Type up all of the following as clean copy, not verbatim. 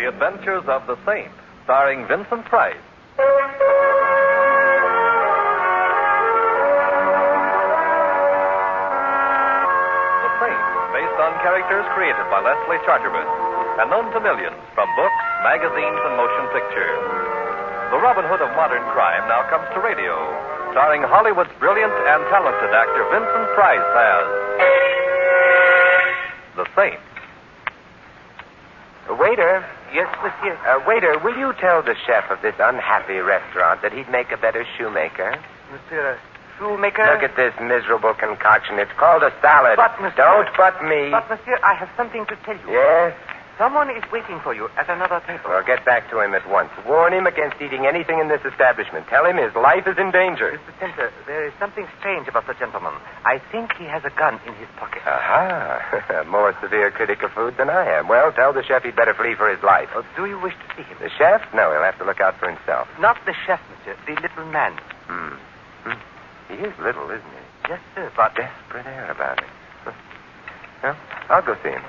The Adventures of the Saint, starring Vincent Price. The Saint, based on characters created by Leslie Charteris and known to millions from books, magazines, and motion pictures. The Robin Hood of modern crime now comes to radio, starring Hollywood's brilliant and talented actor Vincent Price as The Saint. Waiter. Yes, monsieur. Waiter, will you tell the chef of this unhappy restaurant that he'd make a better shoemaker? Monsieur, shoemaker? Look at this miserable concoction. It's called a salad. But, monsieur... Don't but me. But, monsieur, I have something to tell you. Yes? Someone is waiting for you at another table. Well, get back to him at once. Warn him against eating anything in this establishment. Tell him his life is in danger. Mr. Templar, there is something strange about the gentleman. I think he has a gun in his pocket. Aha. A more severe critic of food than I am. Well, tell the chef he'd better flee for his life. Oh, do you wish to see him? The chef? No, he'll have to look out for himself. Not the chef, monsieur. The little man. He is little, isn't he? Yes, sir, but... Desperate air about it. Well, I'll go see him.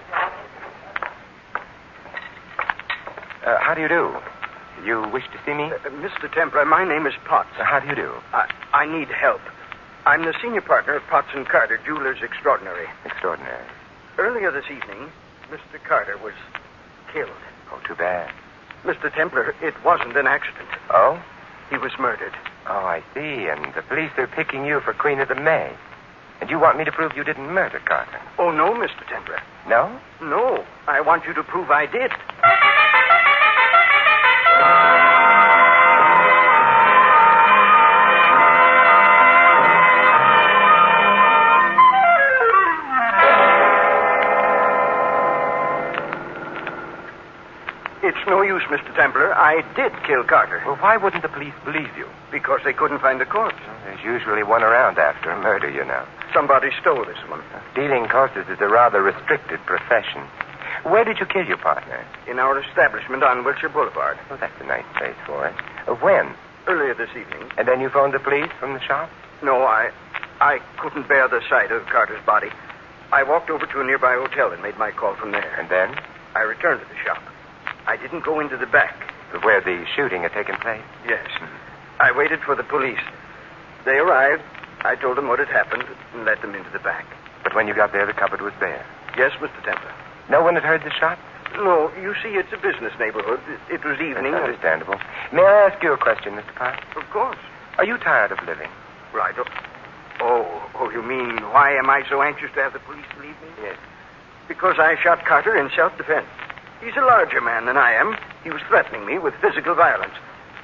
How do you do? You wish to see me? Mr. Templar, my name is Potts. How do you do? I need help. I'm the senior partner of Potts & Carter, Jewelers Extraordinary. Extraordinary. Earlier this evening, Mr. Carter was killed. Oh, too bad. Mr. Templar, it wasn't an accident. Oh? He was murdered. Oh, I see. And the police are picking you for Queen of the May. And you want me to prove you didn't murder Carter? Oh, no, Mr. Templar. No? No. I want you to prove I did. It's no use, Mr. Templar. I did kill Carter. Well, why wouldn't the police believe you? Because they couldn't find the corpse. Well, there's usually one around after a murder, you know. Somebody stole this one. Stealing corpses is a rather restricted profession. Where did you kill your partner? In our establishment on Wilshire Boulevard. Oh, that's a nice place for it. When? Earlier this evening. And then you phoned the police from the shop? No, I couldn't bear the sight of Carter's body. I walked over to a nearby hotel and made my call from there. And then? I returned to the shop. I didn't go into the back. Where the shooting had taken place? Yes. I waited for the police. They arrived. I told them what had happened and led them into the back. But when you got there, the cupboard was bare. Yes, Mr. Templar. No one had heard the shot? No, you see, it's a business neighborhood. It was evening. That's understandable. May I ask you a question, Mr. Price? Of course. Are you tired of living? Right. Oh, you mean, why am I so anxious to have the police believe me? Yes. Because I shot Carter in self-defense. He's a larger man than I am. He was threatening me with physical violence.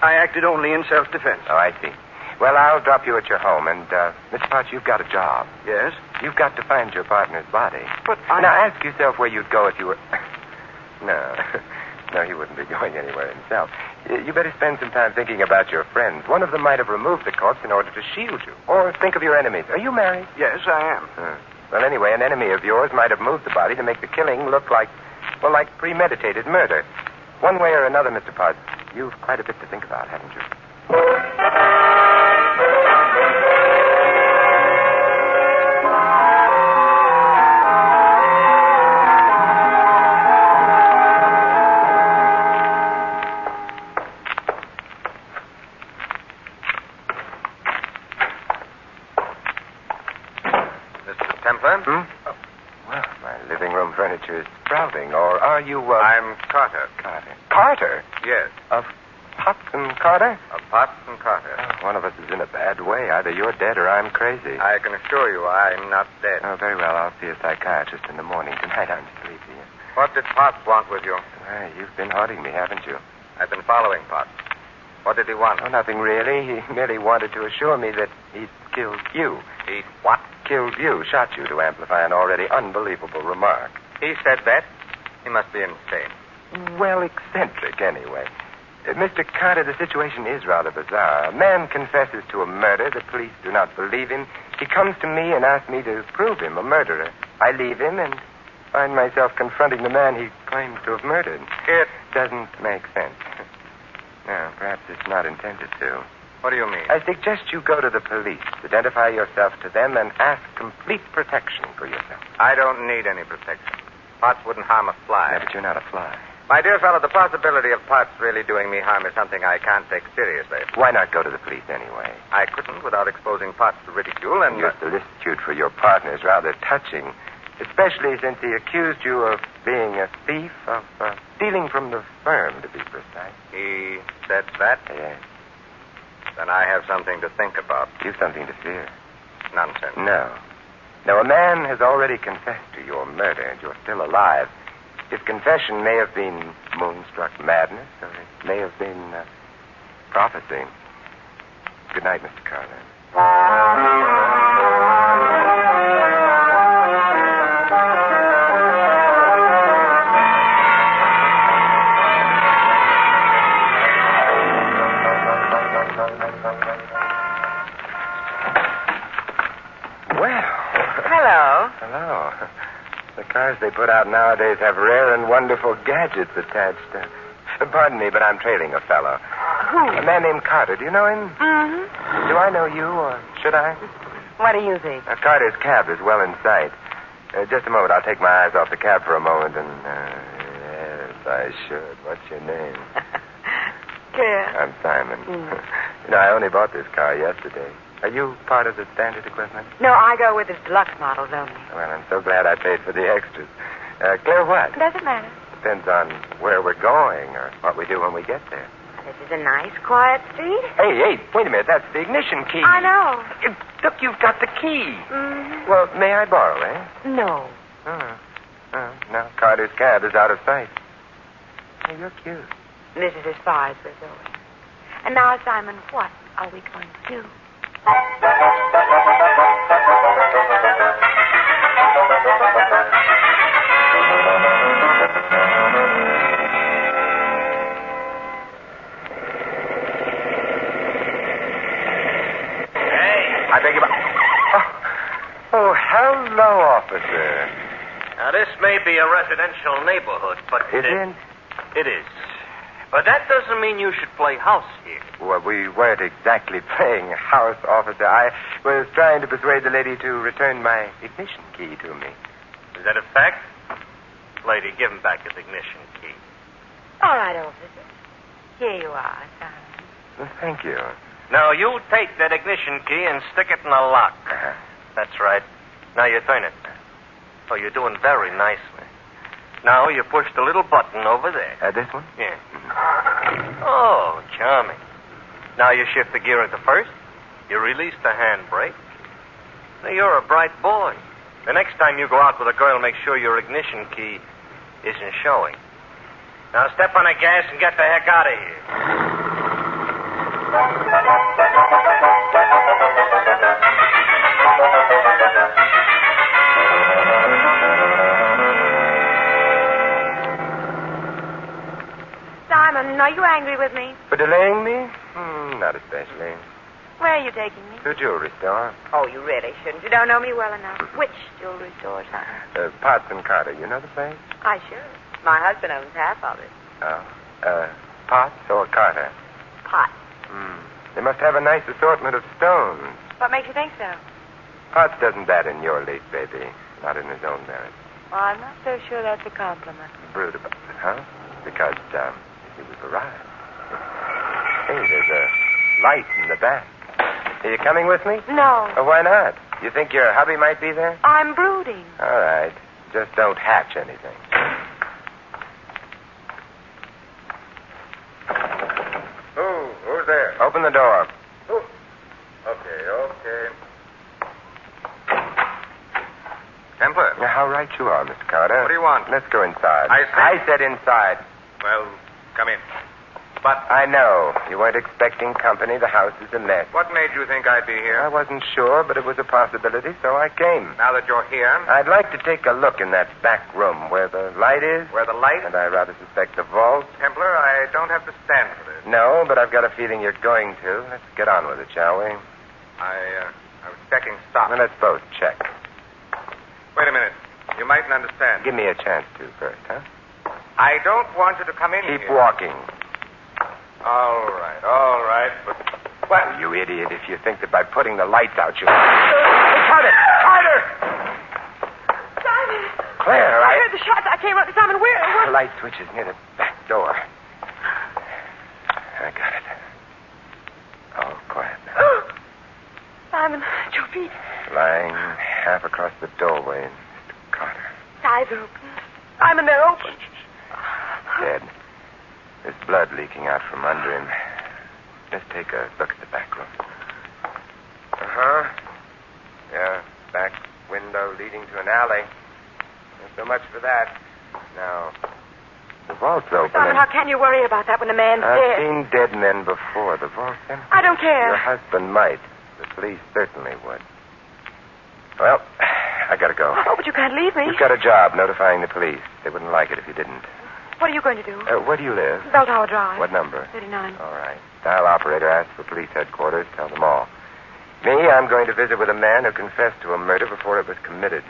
I acted only in self-defense. Oh, I see. Well, I'll drop you at your home, and, Mr. Potts, you've got a job. Yes? You've got to find your partner's body. But Now, ask yourself where you'd go if you were... No, he wouldn't be going anywhere himself. You better spend some time thinking about your friends. One of them might have removed the corpse in order to shield you. Or think of your enemies. Are you married? Yes, I am. Well, anyway, an enemy of yours might have moved the body to make the killing look like premeditated murder. One way or another, Mr. Potts, you've quite a bit to think about, haven't you? Mr. Templar? Oh, well, my living room furniture is sprouting. Or are you, I'm Carter. Carter? Yes. Of Potts and Carter? Of Potts and Carter. Oh, one of us is in a bad way. Either you're dead or I'm crazy. I can assure you I'm not dead. Oh, very well. I'll see a psychiatrist in the morning. Tonight I'm sleepy. What did Potts want with you? You've been haunting me, haven't you? I've been following Potts. What did he want? Oh, nothing really. He merely wanted to assure me that he'd killed you. He what? Killed you, shot you to amplify an already unbelievable remark. He said that? He must be insane. Well, eccentric, anyway. Mr. Carter, the situation is rather bizarre. A man confesses to a murder. The police do not believe him. He comes to me and asks me to prove him a murderer. I leave him and find myself confronting the man he claims to have murdered. It doesn't make sense. No, perhaps it's not intended to. What do you mean? I suggest you go to the police, identify yourself to them, and ask complete protection for yourself. I don't need any protection. Potts wouldn't harm a fly. Yeah, but you're not a fly. My dear fellow, the possibility of Potts really doing me harm is something I can't take seriously. Why not go to the police anyway? I couldn't without exposing Potts to ridicule, and... Your solicitude for your partner is rather touching, especially since he accused you of being a thief, of stealing from the firm, to be precise. He said that? Yes. Then I have something to think about. You've something to fear. Nonsense. No. No, a man has already confessed to your murder, and you're still alive. His confession may have been moonstruck madness, or it may have been prophecy. Good night, Mr. Carter. Hello. The cars they put out nowadays have rare and wonderful gadgets attached. Pardon me, but I'm trailing a fellow. Who? A man named Carter. Do you know him? Mm-hmm. Do I know you, or should I? What do you think? Carter's cab is well in sight. Just a moment. I'll take my eyes off the cab for a moment and... yes, I should. What's your name? Claire. I'm Simon. You know, I only bought this car yesterday. Are you part of the standard equipment? No, I go with the deluxe models only. Well, I'm so glad I paid for the extras. Claire, what? Doesn't matter. Depends on where we're going or what we do when we get there. This is a nice, quiet street. Hey, wait a minute. That's the ignition key. I know. Look, you've got the key. Mm-hmm. Well, may I borrow, eh? No. Now Carter's cab is out of sight. Oh, you're cute. This is as far as we're going. And now, Simon, what are we going to do? I beg your pardon. Oh, hello, officer. Now, this may be a residential neighborhood, but... Is it? It is. But that doesn't mean you should play house here. Well, we weren't exactly playing house, officer. I was trying to persuade the lady to return my ignition key to me. Is that a fact? Lady, give him back his ignition key. All right, officer. Here you are, Simon. Well, thank you. Now, you take that ignition key and stick it in the lock. Uh-huh. That's right. Now you turn it. Oh, you're doing very nicely. Now you push the little button over there. This one? Yeah. Oh, charming. Now you shift the gear into first. You release the handbrake. Now, you're a bright boy. The next time you go out with a girl, make sure your ignition key isn't showing. Now step on the gas and get the heck out of here. Simon, are you angry with me? For delaying me? Not especially. Where are you taking me? To a jewelry store. Oh, you really shouldn't. You don't know me well enough. Which jewelry store, Simon? Potts and Carter. You know the place? I should. My husband owns half of it. Oh. Potts or Carter? Pot. They must have a nice assortment of stones. What makes you think so? Potts doesn't bat in your league, baby. Not in his own merit. Well, I'm not so sure that's a compliment. Brood about it, huh? Because, he was arrived. Hey, there's a light in the back. Are you coming with me? No. Oh, why not? You think your hubby might be there? I'm brooding. All right. Just don't hatch anything. Who's there? Open the door. Okay. Templar. Now, how right you are, Mr. Carter. What do you want? Let's go inside. I said inside. Well, come in. But I know. You weren't expecting company. The house is a mess. what made you think I'd be here? I wasn't sure, but it was a possibility, so I came. Now that you're here, I'd like to take a look in that back room where the light is. where the light... And I rather suspect the vault. Templar, I don't have to stand for this. No, but I've got a feeling you're going to. Let's get on with it, shall we? I was checking stock. Well, let's both check. Wait a minute. You mightn't understand. Give me a chance to first, huh? I don't want you to come in Keep here. walking. All right. But... Well, you idiot, if you think that by putting the lights out you... Carter! Simon! Claire, I heard the shots. I came up to Simon. Where? light switch is near the back door. I got it. All quiet now. Simon, at your feet. Lying half across the doorway, Mr. Carter. His eyes are open. Simon, they're open. Dead. There's blood leaking out from under him. Let's take a look at the back room. Uh-huh. Yeah, back window leading to an alley. Not so much for that. Now, the vault's open. Simon, how can you worry about that when the man's I've dead? seen dead men before. The vault's empty. I don't care. Your husband might. The police certainly would. Well, I gotta go. Oh, but you can't leave me. You've got a job notifying the police. They wouldn't like it if you didn't. What are you going to do? Where do you live? Bell Tower Drive. What number? 39. All right. Dial operator asks for police headquarters. Tell them all. Me, I'm going to visit with a man who confessed to a murder before it was committed.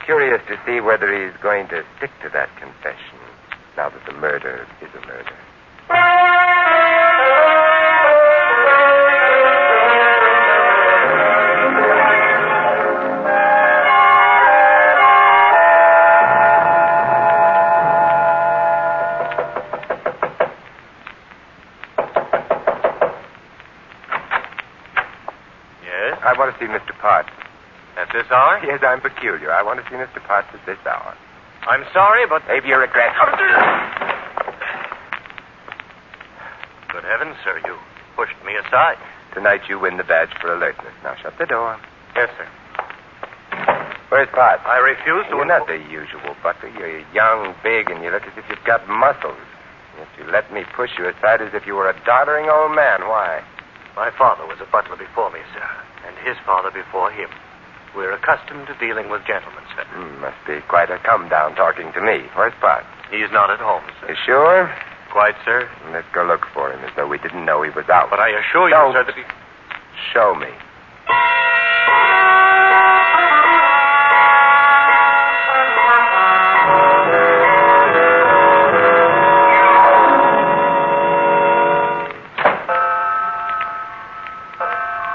Curious to see whether he's going to stick to that confession now that the murder is a murder. I want to see Mr. Potts. At this hour? Yes, I'm peculiar. I want to see Mr. Potts at this hour. I'm sorry, but... Save your regrets. Good heavens, sir, you pushed me aside. Tonight you win the badge for alertness. Now shut the door. Yes, sir. Where's Potts? I refuse to... You're not the usual butler. You're young, big, and you look as if you've got muscles. Yet you let me push you aside as if you were a doddering old man. Why? My father was a butler before me, sir, and his father before him. We're accustomed to dealing with gentlemen, sir. Must be quite a come-down talking to me. Where's Potts? He's not at home, sir. You sure? Quite, sir. Let's go look for him as though we didn't know he was out. But I assure you, Don't sir, that he... Show me.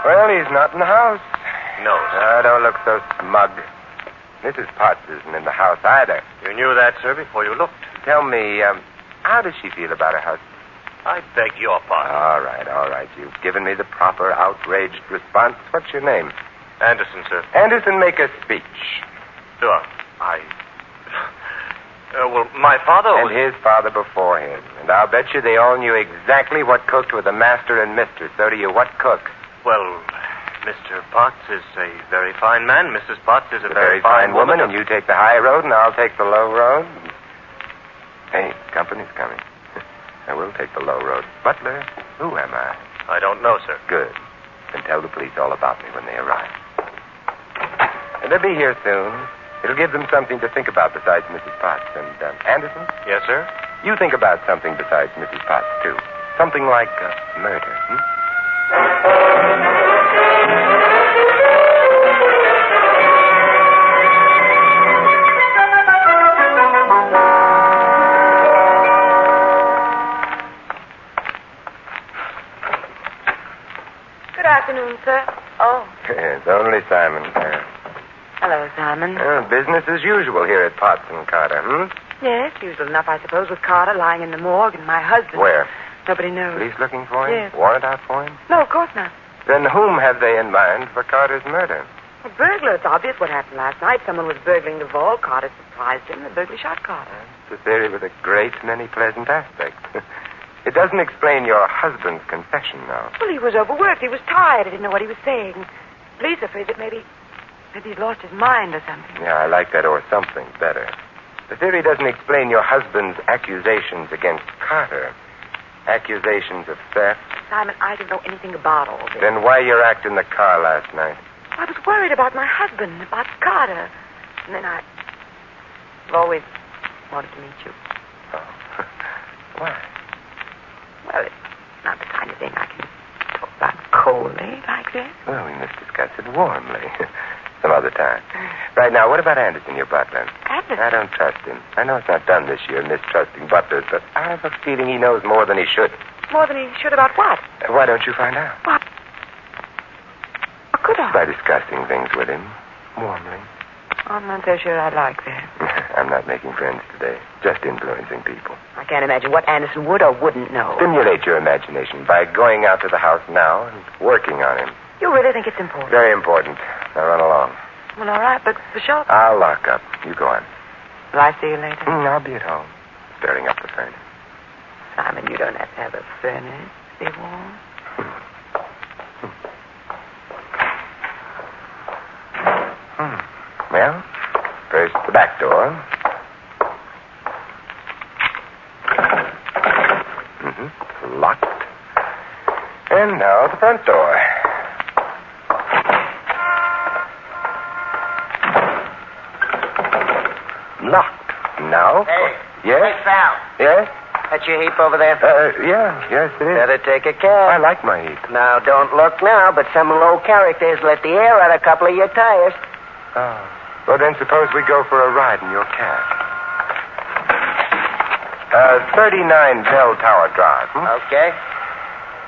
Well, he's not in the house. No, sir. Don't look so smug. Mrs. Potts isn't in the house either. You knew that, sir, before you looked. Tell me, how does she feel about her husband? I beg your pardon. All right. You've given me the proper outraged response. What's your name? Anderson, sir. Anderson, make a speech. Sure. Well, my father And his father before him. And I'll bet you they all knew exactly what cooked with the master and mistress. So do you. What cook? Well, Mr. Potts is a very fine man. Mrs. Potts is a very fine woman, and you take the high road, and I'll take the low road. Hey, company's coming. I will take the low road. Butler, who am I? I don't know, sir. Good. Then tell the police all about me when they arrive. And they'll be here soon. It'll give them something to think about besides Mrs. Potts. And, Anderson? Yes, sir? You think about something besides Mrs. Potts, too. Something like murder, Good afternoon, sir. Oh. It's only Simon. Hello, Simon. Business as usual here at Potts and Carter, Yes, usual enough, I suppose, with Carter lying in the morgue and my husband. Where? Nobody knows. Police looking for him? Yes. Warrant out for him? No, of course not. Then whom have they in mind for Carter's murder? A burglar. It's obvious what happened last night. Someone was burgling the vault. Carter surprised him. The burglar shot Carter. It's a theory with a great many pleasant aspects. It doesn't explain your husband's confession, though. Well, he was overworked. He was tired. I didn't know what he was saying. Police are afraid that maybe he's lost his mind or something. Yeah, I like that or something better. The theory doesn't explain your husband's accusations against Carter. Accusations of theft. Simon, I don't know anything about all this. Then why your act in the car last night? I was worried about my husband, about Carter. And then I've always wanted to meet you. Oh. Why? Well, it's not the kind of thing I can talk about coldly like this. Well, we must discuss it warmly. Some other time. Right now, what about Anderson, your butler? Anderson? I don't trust him. I know it's not done this year, mistrusting butlers, but I have a feeling he knows more than he should. More than he should about what? Why don't you find out? What? How could I? By discussing things with him warmly. I'm not so sure I like that. I'm not making friends today. Just influencing people. I can't imagine what Anderson would or wouldn't know. Stimulate your imagination by going out to the house now and working on him. You really think it's important? Very important. Now run along. Well, all right, but for sure. I'll lock up. You go on. Will I see you later? I'll be at home. Stirring up the furnace. Simon, you don't have to have a furnace. Be warm. Well, first the back door. Locked. And now the front door. Locked. Now? Hey. Yes? Hey, Sal. Yes? That's your heap over there? Yes, it is. Better take a cab. I like my heat. Now, don't look now, but some low characters let the air out a couple of your tires. Oh. Well, then suppose we go for a ride in your cab. 39 Bell Tower Drive. Okay.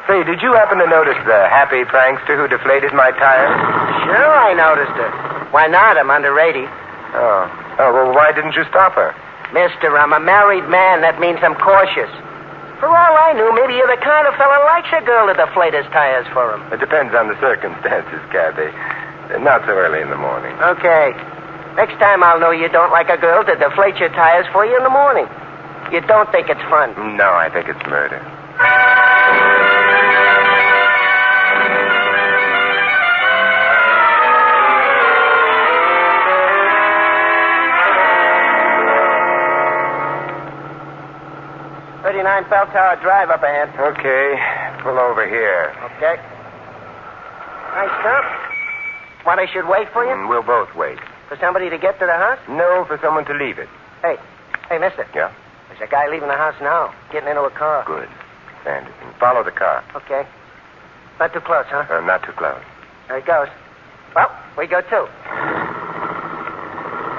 Say, did you happen to notice the happy prankster who deflated my tires? Sure, I noticed her. Why not? I'm under 80. Oh, well, why didn't you stop her? Mister, I'm a married man. That means I'm cautious. For all I knew, maybe you're the kind of fella likes a girl to deflate his tires for him. It depends on the circumstances, Kathy. Not so early in the morning. Okay. Next time I'll know you don't like a girl to deflate your tires for you in the morning. You don't think it's fun? No, I think it's murder. Bell Tower Drive up ahead. Okay. Pull over here. Okay. Nice stop. Want I should wait for you? We'll both wait. For somebody to get to the house? No, for someone to leave it. Hey, mister. Yeah? There's a guy leaving the house now, getting into a car. Good. Anderson, follow the car. Okay. Not too close, huh? Not too close. There he goes. Well, we go too.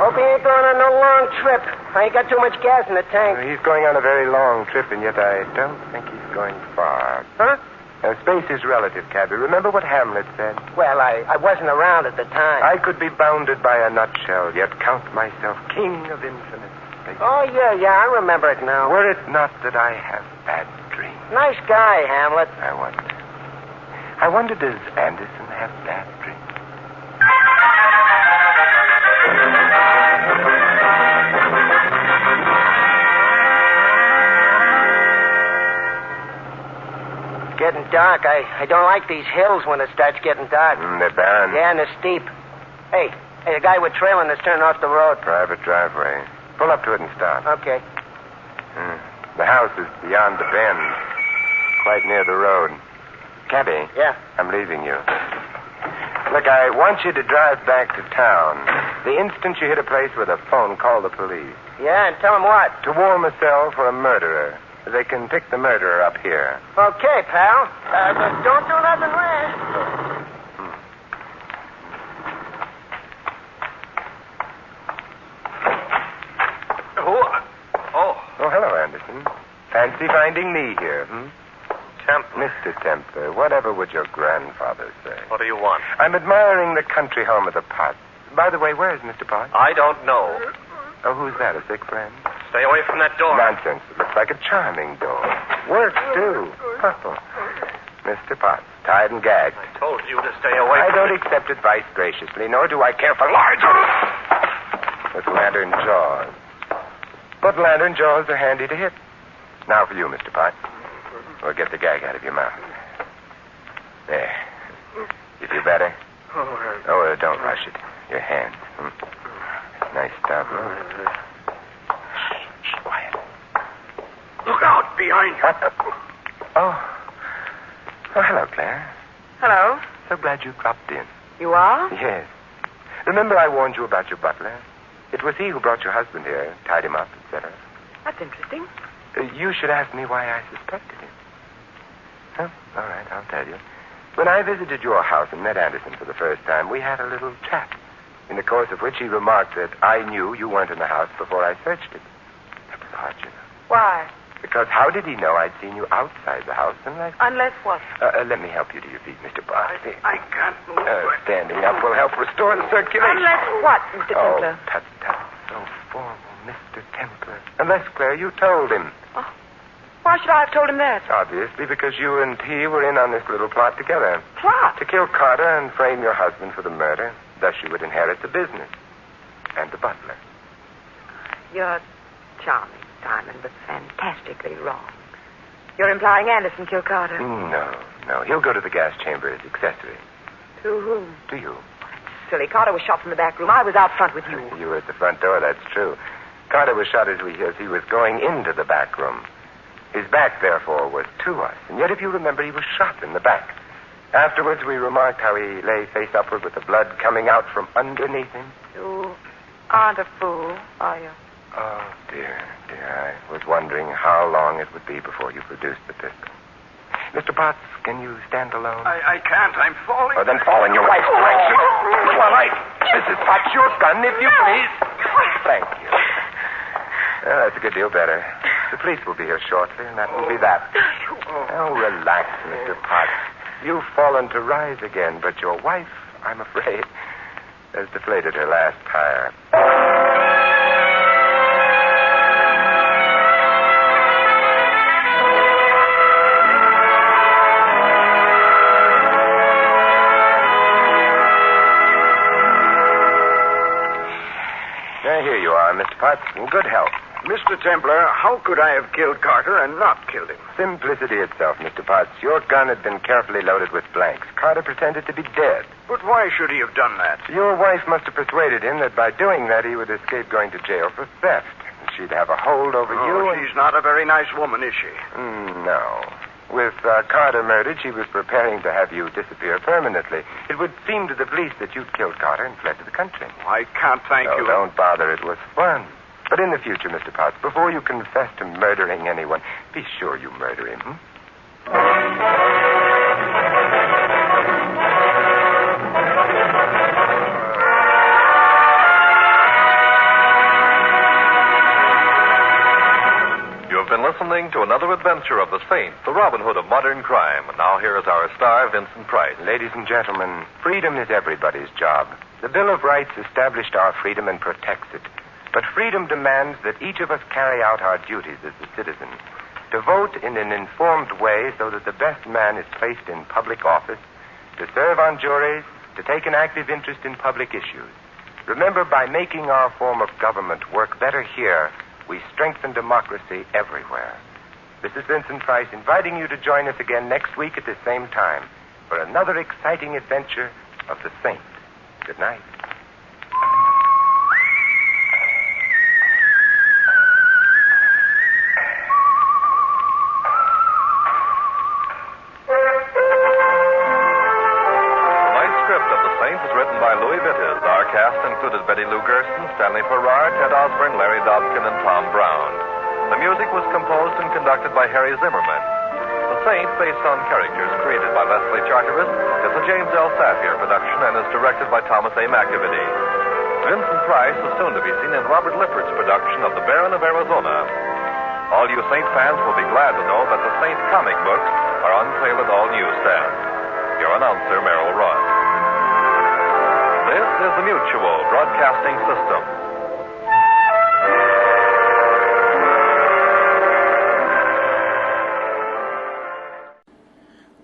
Hope he ain't going on no long trip. I ain't got too much gas in the tank. He's going on a very long trip, and yet I don't think he's going far. Huh? Space is relative, Cabby. Remember what Hamlet said? Well, I wasn't around at the time. I could be bounded by a nutshell, yet count myself king of infinite space. Oh, yeah, I remember it now. Were it not that I have bad dreams. Nice guy, Hamlet. I wonder, does Anderson have bad dreams? Getting dark. I don't like these hills when it starts getting dark. They're barren. Yeah, and they're steep. Hey, the guy we're trailing is turning off the road. Private driveway. Pull up to it and stop. Okay. The house is beyond the bend, quite near the road. Cabby. Yeah? I'm leaving you. Look, I want you to drive back to town. The instant you hit a place with a phone, call the police. Yeah, and tell him what? To warm a cell for a murderer. They can pick the murderer up here. Okay, pal. But don't do nothing rash. Oh, hello, Anderson. Fancy finding me here, Templar. Mr. Templar, whatever would your grandfather say? What do you want? I'm admiring the country home of the Potts. By the way, where is Mr. Potts? I don't know. Oh, who's that, a sick friend? Stay away from that door. Nonsense. It looks like a charming door. Works, too. Oh. Mr. Potts, tied and gagged. I told you to stay away I from don't it. accept advice graciously, nor do I care for lies. With lantern jaws. But lantern jaws are handy to hit. Now for you, Mr. Potts. We'll get the gag out of your mouth. There. You feel better? Oh, don't rush it. Your hands. Nice stop. Shh, quiet. Look out behind you. Oh, hello, Claire. Hello. So glad you dropped in. You are? Yes. Remember I warned you about your butler? It was he who brought your husband here, tied him up, etc. That's interesting. You should ask me why I suspected him. Oh, all right, I'll tell you. When I visited your house and met Anderson for the first time, we had a little chat, in the course of which he remarked that I knew you weren't in the house before I searched it. That was odd, you know. Why? Because how did he know I'd seen you outside the house unless... Unless what? Let me help you to your feet, Mr. Potts. I can't move. Standing up will help restore the circulation. Unless what, Mr. Templar? Tut, tut. So formal, Mr. Templar. Unless, Claire, you told him. Oh, why should I have told him that? Obviously, because you and he were in on this little plot together. Plot? To kill Carter and frame your husband for the murder. Thus you would inherit the business. And the butler. You're charming, Simon, but fantastically wrong. You're implying Anderson killed Carter. No. He'll go to the gas chamber as accessory. To whom? To you. Silly. Carter was shot from the back room. I was out front with you. You were at the front door, that's true. Carter was shot as he was going into the back room. His back, therefore, was to us. And yet, if you remember, he was shot in the back. Afterwards, we remarked how he lay face upward with the blood coming out from underneath him. You aren't a fool, are you? Oh, dear. I was wondering how long it would be before you produced the pistol. Mr. Potts, can you stand alone? I can't. I'm falling. Oh, then fall in your wife's direction. All right. Mrs. Potts, your gun, if you please. Thank you. Well, that's a good deal better. The police will be here shortly, and that will be that. Oh, relax, Mr. Potts. You've fallen to rise again, but your wife, I'm afraid, has deflated her last tire. Here you are, Mr. Potts, in good health. Mr. Templar, how could I have killed Carter and not killed him? Simplicity itself, Mr. Potts. Your gun had been carefully loaded with blanks. Carter pretended to be dead. But why should he have done that? Your wife must have persuaded him that by doing that he would escape going to jail for theft. She'd have a hold over you. She's not a very nice woman, is she? No. With Carter murdered, she was preparing to have you disappear permanently. It would seem to the police that you'd killed Carter and fled to the country. I can't thank you. Don't bother. It was fun. But in the future, Mr. Potts, before you confess to murdering anyone, be sure you murder him. Been listening to another adventure of the Saint, the Robin Hood of modern crime. And now here is our star, Vincent Price. Ladies and gentlemen, freedom is everybody's job. The Bill of Rights established our freedom and protects it. But freedom demands that each of us carry out our duties as a citizen. To vote in an informed way so that the best man is placed in public office, to serve on juries, to take an active interest in public issues. Remember, by making our form of government work better here, we strengthen democracy everywhere. This is Vincent Price inviting you to join us again next week at the same time for another exciting adventure of the Saint. Good night. Included Betty Lou Gerson, Stanley Farrar, Ted Osborne, Larry Dobkin, and Tom Brown. The music was composed and conducted by Harry Zimmerman. The Saint, based on characters created by Leslie Charteris, is a James L. Safier production and is directed by Thomas A. McAvity. Vincent Price is soon to be seen in Robert Lippard's production of The Baron of Arizona. All you Saint fans will be glad to know that the Saint comic books are on sale at all newsstands. Your announcer, Merrill Ross. This is the Mutual Broadcasting System.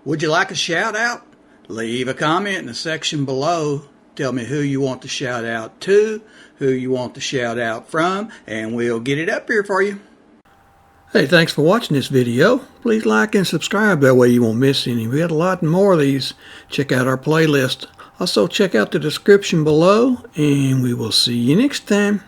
Would you like a shout out? Leave a comment in the section below. Tell me who you want to shout out to, who you want to shout out from, and we'll get it up here for you. Hey, thanks for watching this video. Please like and subscribe. That way you won't miss any. We got a lot more of these. Check out our playlist. Also, check out the description below, and we will see you next time.